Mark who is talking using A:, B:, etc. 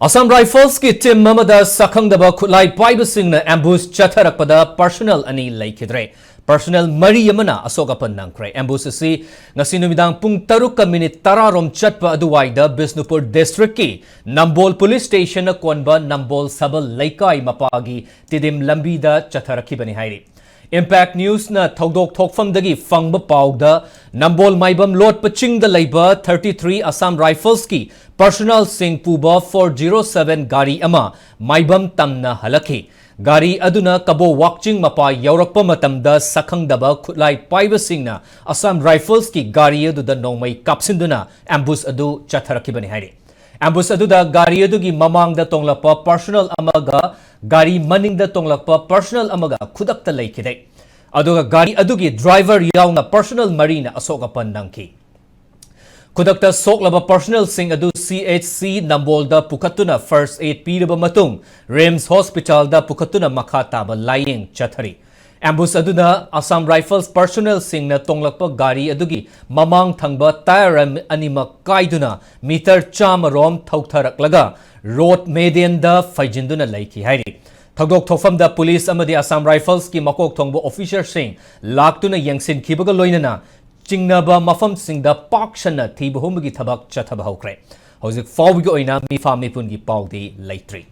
A: Assam Rifles ki team mamada sakhangdaba khulai paibasingna ambush chatharakpada personnel ani laikhidre. Personnel mari yamana asokapan nangkre. Ambush asi ngasi numidang pung 3:10 rom chatpa aduwaida Bisnupur district ki Nambol police station na konba Nambol sabal laikai mapagi tidim lambida chatharakibani hairi. Impact News na thaudok thokfamdagi fangba pawda Nambol maibam lot paching da laiba 33 Assam Rifles ki personnel sing puba 407 gari ama maibam tamna halaki. Gari aduna kabo wakching mapa yaurakpa matamda sakhangdaba khutlai paiba singna Assam Rifles ki gari adu da nongmai kapsinduna ambush adu chatharakibani hairi. Ambush adu da gari adu gi mamang da tonglakpa personnel amaga gari maning da tonglakpa personnel amaga khudakta laikhidai. Aduga gari adugi driver yauna personnel marina asokapan nangki. Kudakta soklaba personnel sing adu CHC Nambol da pukatuna first aid piraba matung Rims Hospital da pukatuna makhataba lying chathari. Ambush aduna Assam Rifles personnel sing na tonglakpa gari adugi mamang thangba tire anima kaiduna meter chamarom thautharaklaga road median da faijinduna laiki hairi. Thagdok thofamda police amadi Assam Rifles ki makok thongbo officer sing laktuna yangsin khibaga loinana chingnaba mafam singda pakshana thibahumgi thabak chathaba hokre. Hojik fawgi oina mi famni pungi pawdi laitri.